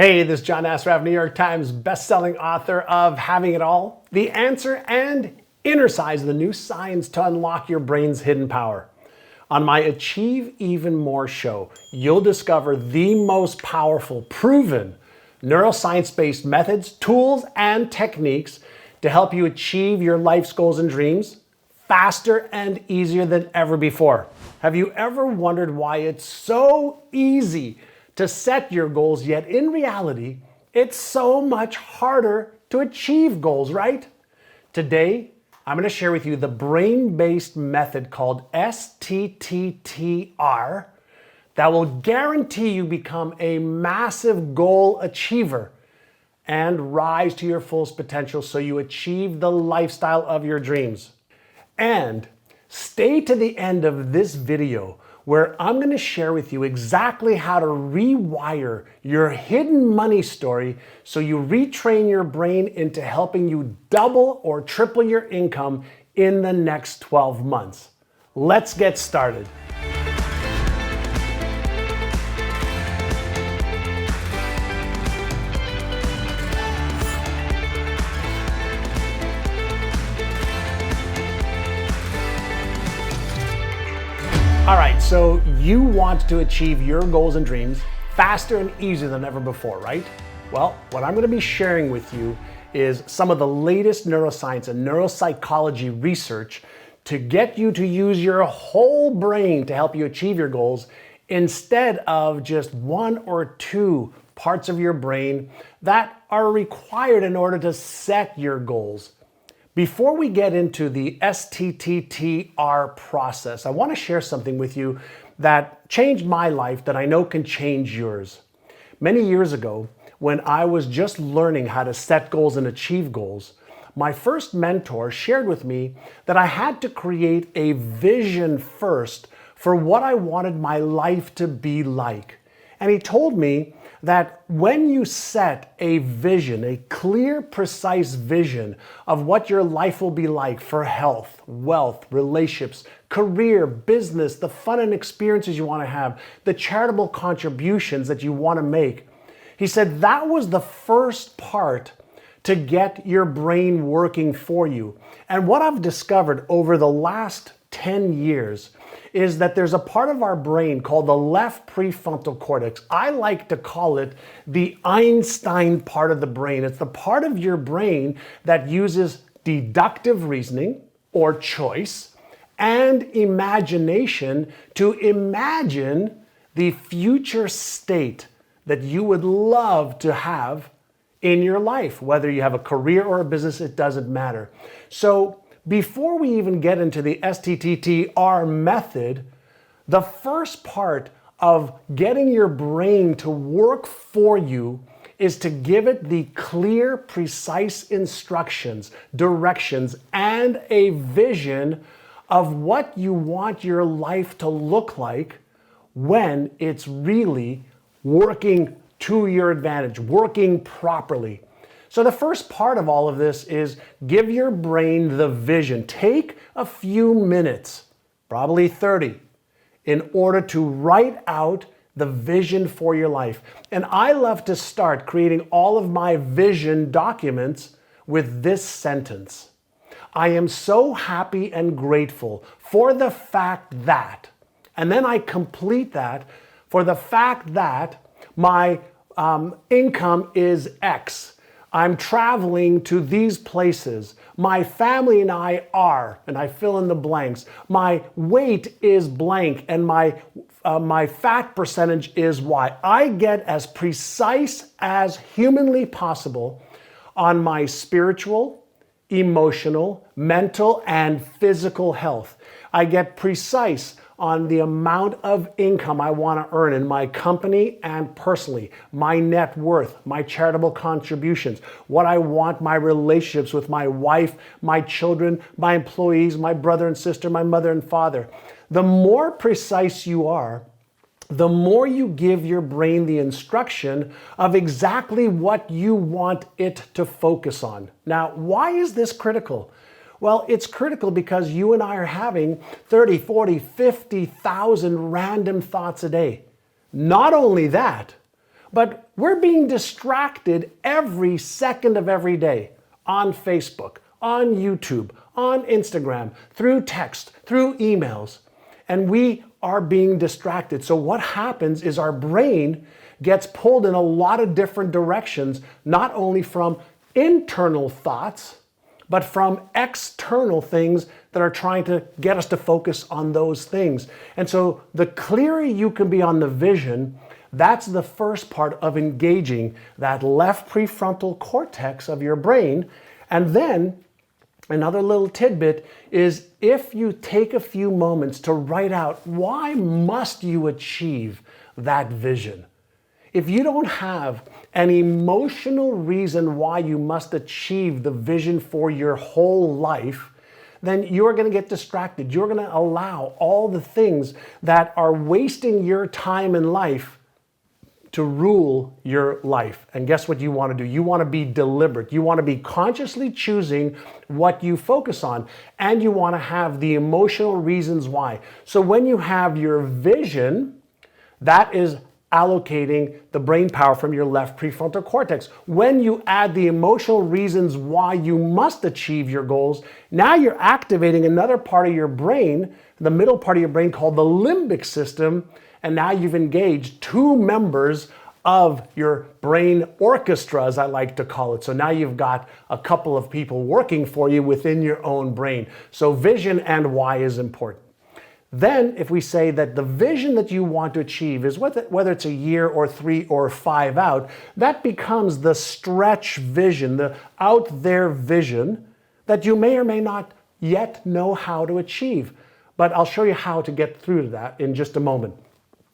Hey, this is John Assaraf, New York Times bestselling author of Having It All, The Answer and Inner Size, the new science to unlock your brain's hidden power. On my Achieve Even More show, you'll discover the most powerful, proven neuroscience-based methods, tools, and techniques to help you achieve your life's goals and dreams faster and easier than ever before. Have you ever wondered why it's so easy to set your goals, yet in reality, it's so much harder to achieve goals, right? Today, I'm going to share with you the brain-based method called STTTR that will guarantee you become a massive goal achiever and rise to your fullest potential so you achieve the lifestyle of your dreams. And stay to the end of this video where I'm going to share with you exactly how to rewire your hidden money story so you retrain your brain into helping you double or triple your income in the next 12 months. Let's get started. All right, so you want to achieve your goals and dreams faster and easier than ever before, right? Well, what I'm going to be sharing with you is some of the latest neuroscience and neuropsychology research to get you to use your whole brain to help you achieve your goals instead of just one or two parts of your brain that are required in order to set your goals. Before we get into the STTTR process, I want to share something with you that changed my life that I know can change yours. Many years ago, when I was just learning how to set goals and achieve goals, my first mentor shared with me that I had to create a vision first for what I wanted my life to be like. And he told me that when you set a vision, a clear, precise vision of what your life will be like for health, wealth, relationships, career, business, the fun and experiences you want to have, the charitable contributions that you want to make, he said that was the first part to get your brain working for you. And what I've discovered over the last 10 years is that there's a part of our brain called the left prefrontal cortex. I like to call it the Einstein part of the brain. It's the part of your brain that uses deductive reasoning or choice and imagination to imagine the future state that you would love to have in your life. Whether you have a career or a business, it doesn't matter. So before we even get into the STTTR method, the first part of getting your brain to work for you is to give it the clear, precise instructions, directions, and a vision of what you want your life to look like when it's really working to your advantage, working properly. So the first part of all of this is give your brain the vision. Take a few minutes, probably 30, in order to write out the vision for your life. And I love to start creating all of my vision documents with this sentence. I am so happy and grateful for the fact that, and then I complete that for the fact that my income is X. I'm traveling to these places. My family and I are, and I fill in the blanks. My weight is blank, and my fat percentage is Y. I get as precise as humanly possible on my spiritual, emotional, mental, and physical health. I get precise on the amount of income I want to earn in my company and personally, my net worth, my charitable contributions, what I want my relationships with my wife, my children, my employees, my brother and sister, my mother and father. The more precise you are, the more you give your brain the instruction of exactly what you want it to focus on. Now, why is this critical? Well, it's critical because you and I are having 30, 40, 50,000 random thoughts a day. Not only that, but We're being distracted every second of every day on Facebook, on YouTube, on Instagram, through text, through emails, and we are being distracted. So what happens is our brain gets pulled in a lot of different directions, not only from internal thoughts, but from external things that are trying to get us to focus on those things. And so the clearer you can be on the vision, that's the first part of engaging that left prefrontal cortex of your brain. And then another little tidbit is if you take a few moments to write out why must you achieve that vision. If you don't have an emotional reason why you must achieve the vision for your whole life, then you're going to get distracted. You're going to allow all the things that are wasting your time in life to rule your life. And guess what you want to do? You want to be deliberate. You want to be consciously choosing what you focus on, and you want to have the emotional reasons why. So when you have your vision, that is allocating the brain power from your left prefrontal cortex. When you add the emotional reasons why you must achieve your goals, now you're activating another part of your brain, the middle part of your brain called the limbic system, and now you've engaged two members of your brain orchestra, as I like to call it. So now you've got a couple of people working for you within your own brain. So vision and why is important. Then if we say that the vision that you want to achieve is whether it's a year or 3 or 5 out, that becomes the stretch vision, the out there vision that you may or may not yet know how to achieve. But I'll show you how to get through to that in just a moment.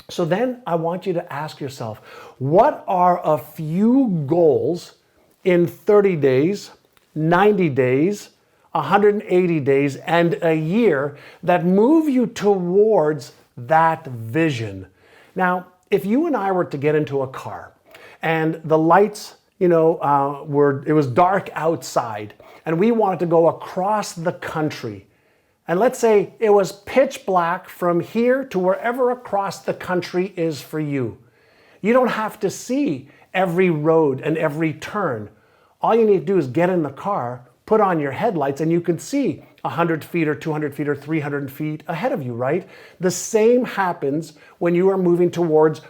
So then I want you to ask yourself, what are a few goals in 30 days, 90 days, 180 days, and a year that move you towards that vision? Now, if you and I were to get into a car and the lights, it was dark outside and we wanted to go across the country, and let's say it was pitch black from here to wherever across the country is for you. You don't have to see every road and every turn. All you need to do is get in the car, put on your headlights, and you can see 100 feet or 200 feet or 300 feet ahead of you, right? The same happens when you are moving towards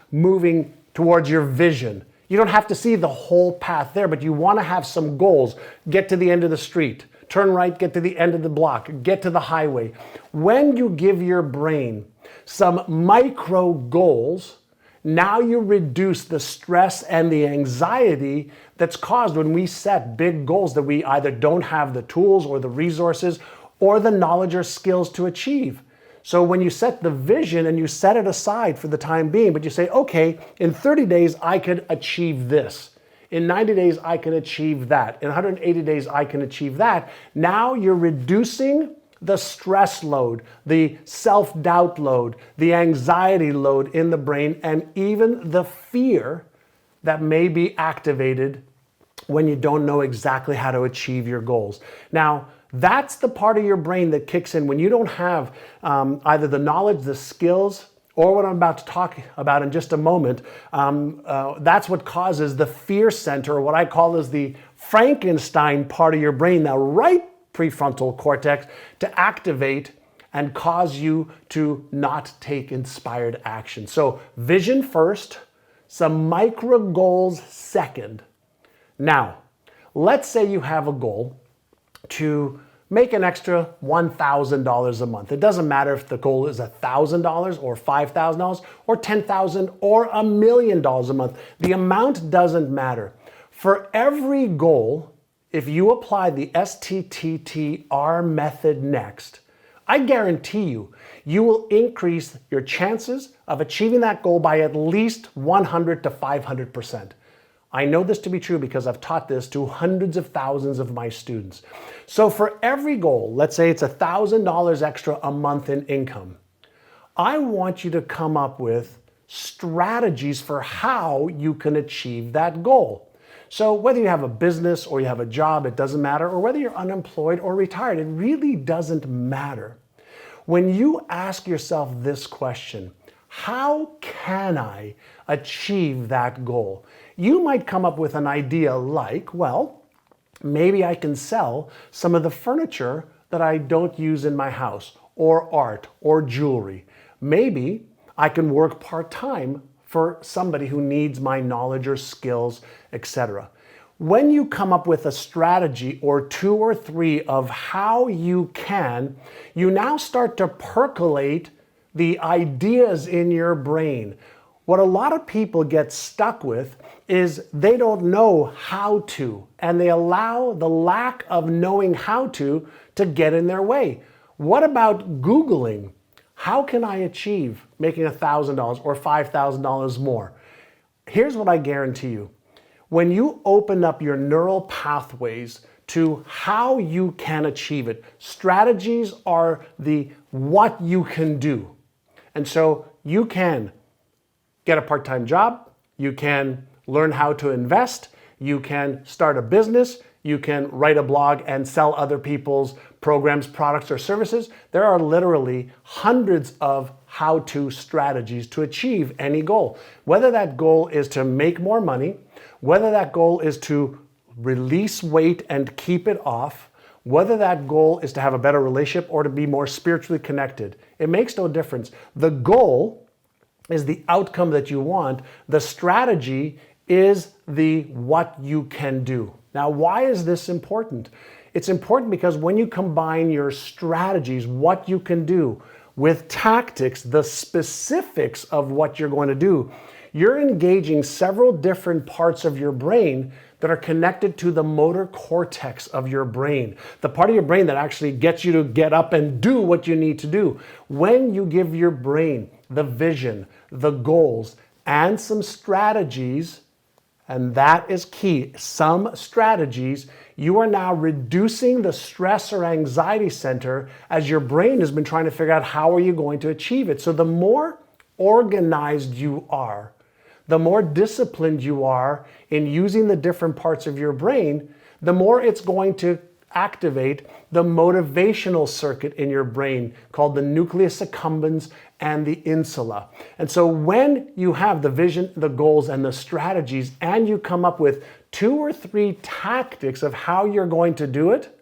your vision. You don't have to see the whole path there, but you want to have some goals. Get to the end of the street. Turn right, get to the end of the block, get to the highway. When you give your brain some micro goals, now you reduce the stress and the anxiety that's caused when we set big goals that we either don't have the tools or the resources or the knowledge or skills to achieve. So when you set the vision and you set it aside for the time being, but you say, okay, in 30 days I could achieve this. In 90 days, I can achieve that. In 180 days, I can achieve that. Now you're reducing the stress load, the self-doubt load, the anxiety load in the brain, and even the fear that may be activated when you don't know exactly how to achieve your goals. Now, that's the part of your brain that kicks in when you don't have either the knowledge, the skills, or what I'm about to talk about in just a moment. That's what causes the fear center, or what I call is the Frankenstein part of your brain, the right prefrontal cortex, to activate and cause you to not take inspired action. So vision first, some micro goals second. Now, let's say you have a goal to make an extra $1,000 a month. It doesn't matter if the goal is $1,000 or $5,000 or $10,000 or $1 million a month. The amount doesn't matter. For every goal, if you apply the STTTR method next, I guarantee you will increase your chances of achieving that goal by at least 100 to 500%. I know this to be true because I've taught this to hundreds of thousands of my students. So for every goal, let's say it's $1,000 extra a month in income, I want you to come up with strategies for how you can achieve that goal. So whether you have a business or you have a job, it doesn't matter, or whether you're unemployed or retired, it really doesn't matter. When you ask yourself this question, how can I achieve that goal? You might come up with an idea like, well, maybe I can sell some of the furniture that I don't use in my house, or art, or jewelry. Maybe I can work part-time for somebody who needs my knowledge or skills, etc. When you come up with a strategy or 2 or 3 of how you can, you now start to percolate the ideas in your brain. What a lot of people get stuck with is they don't know how to, and they allow the lack of knowing how to get in their way. What about Googling? How can I achieve making $1,000 or $5,000 more? Here's what I guarantee you. When you open up your neural pathways to how you can achieve it, strategies are the what you can do. And so you can get a part-time job, you can learn how to invest, you can start a business, you can write a blog and sell other people's programs, products, or services. There are literally hundreds of how-to strategies to achieve any goal. Whether that goal is to make more money, whether that goal is to release weight and keep it off, whether that goal is to have a better relationship or to be more spiritually connected, it makes no difference. The goal is the outcome that you want. The strategy is the what you can do. Now, why is this important? It's important because when you combine your strategies, what you can do, with tactics, the specifics of what you're going to do, you're engaging several different parts of your brain that are connected to the motor cortex of your brain, the part of your brain that actually gets you to get up and do what you need to do. When you give your brain the vision, the goals, and some strategies, and that is key, some strategies, you are now reducing the stress or anxiety center as your brain has been trying to figure out how are you going to achieve it. So the more organized you are, the more disciplined you are in using the different parts of your brain, the more it's going to activate the motivational circuit in your brain called the nucleus accumbens and the insula. And so when you have the vision, the goals, and the strategies, and you come up with 2 or 3 tactics of how you're going to do it,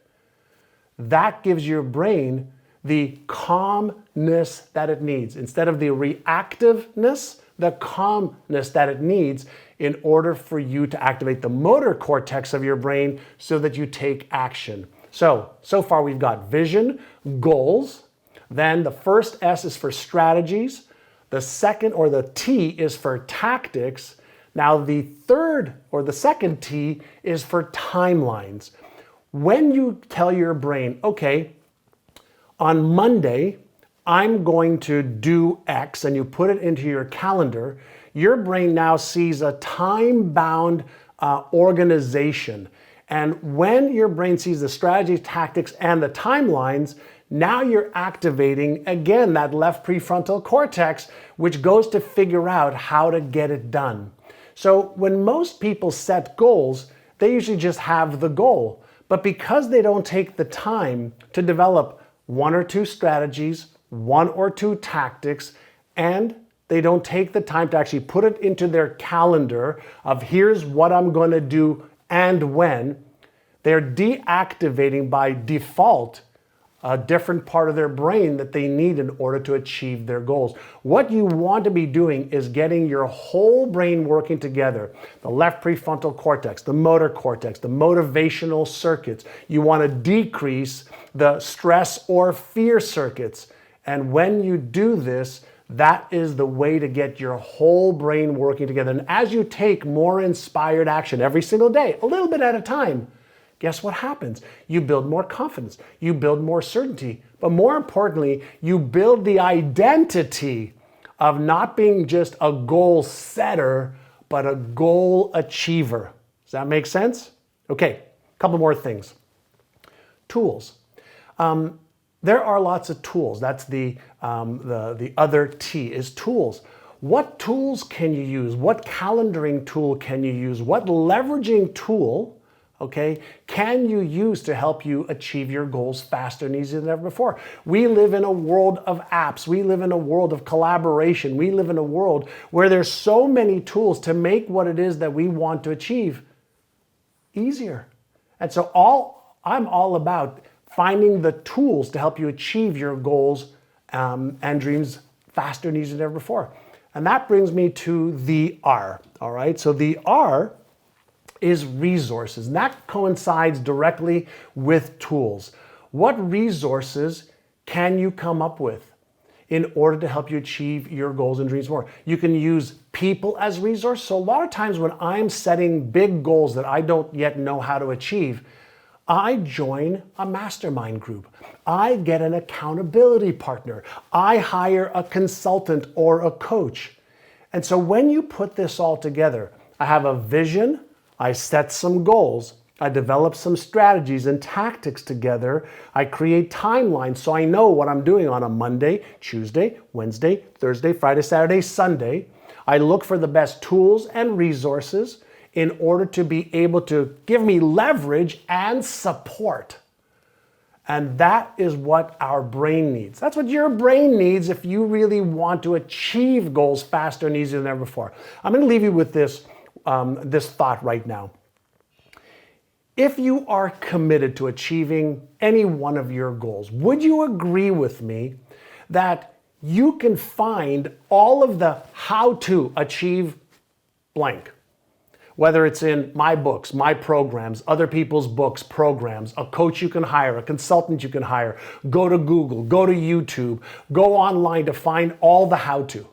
that gives your brain the calmness that it needs. Instead of the reactiveness, the calmness that it needs in order for you to activate the motor cortex of your brain so that you take action. So far we've got vision, goals, then the first S is for strategies, the second or the T is for tactics. Now the third or the second T is for timelines. When you tell your brain, okay, on Monday, I'm going to do X, and you put it into your calendar, your brain now sees a time-bound organization. And when your brain sees the strategies, tactics, and the timelines, now you're activating, again, that left prefrontal cortex, which goes to figure out how to get it done. So when most people set goals, they usually just have the goal. But because they don't take the time to develop 1 or 2 strategies, 1 or 2 tactics, and they don't take the time to actually put it into their calendar of here's what I'm going to do and when, they're deactivating by default a different part of their brain that they need in order to achieve their goals. What you want to be doing is getting your whole brain working together. The left prefrontal cortex, the motor cortex, the motivational circuits. You want to decrease the stress or fear circuits. And when you do this, that is the way to get your whole brain working together. And as you take more inspired action every single day, a little bit at a time, guess what happens? You build more confidence, you build more certainty, but more importantly, you build the identity of not being just a goal setter, but a goal achiever. Does that make sense? Okay, a couple more things. Tools. There are lots of tools. That's the other T is tools. What tools can you use? What calendaring tool can you use? What leveraging tool okay, can you use to help you achieve your goals faster and easier than ever before? We live in a world of apps. We live in a world of collaboration. We live in a world where there's so many tools to make what it is that we want to achieve easier. And so I'm all about finding the tools to help you achieve your goals and dreams faster and easier than ever before. And that brings me to the R, all right? So the R is resources, and that coincides directly with tools. What resources can you come up with in order to help you achieve your goals and dreams more? You can use people as resource. So a lot of times when I'm setting big goals that I don't yet know how to achieve, I join a mastermind group. I get an accountability partner. I hire a consultant or a coach. And so when you put this all together, I have a vision, I set some goals, I develop some strategies and tactics together, I create timelines so I know what I'm doing on a Monday, Tuesday, Wednesday, Thursday, Friday, Saturday, Sunday. I look for the best tools and resources in order to be able to give me leverage and support. And that is what our brain needs. That's what your brain needs if you really want to achieve goals faster and easier than ever before. I'm going to leave you with this thought right now. If you are committed to achieving any one of your goals, would you agree with me that you can find all of the how to achieve blank? Whether it's in my books, my programs, other people's books, programs, a coach you can hire, a consultant you can hire, go to Google, go to YouTube, go online to find all the how to.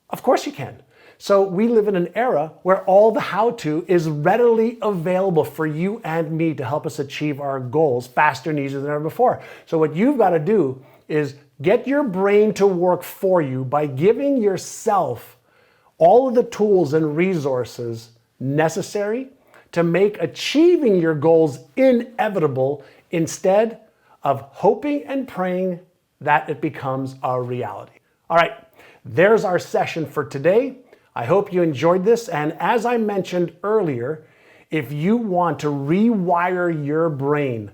Of course you can. So we live in an era where all the how-to is readily available for you and me to help us achieve our goals faster and easier than ever before. So what you've got to do is get your brain to work for you by giving yourself all of the tools and resources necessary to make achieving your goals inevitable instead of hoping and praying that it becomes a reality. All right, there's our session for today. I hope you enjoyed this, and as I mentioned earlier, if you want to rewire your brain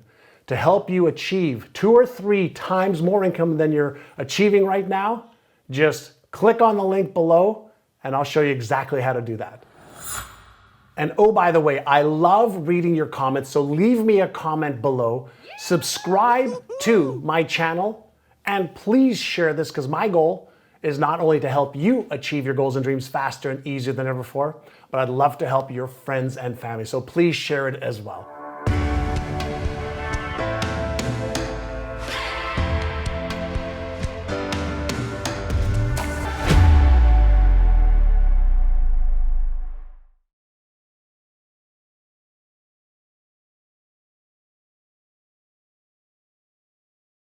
to help you achieve 2 or 3 times more income than you're achieving right now, just click on the link below and I'll show you exactly how to do that. And oh, by the way, I love reading your comments, so leave me a comment below, subscribe to my channel, and please share this because my goal is not only to help you achieve your goals and dreams faster and easier than ever before, but I'd love to help your friends and family. So please share it as well.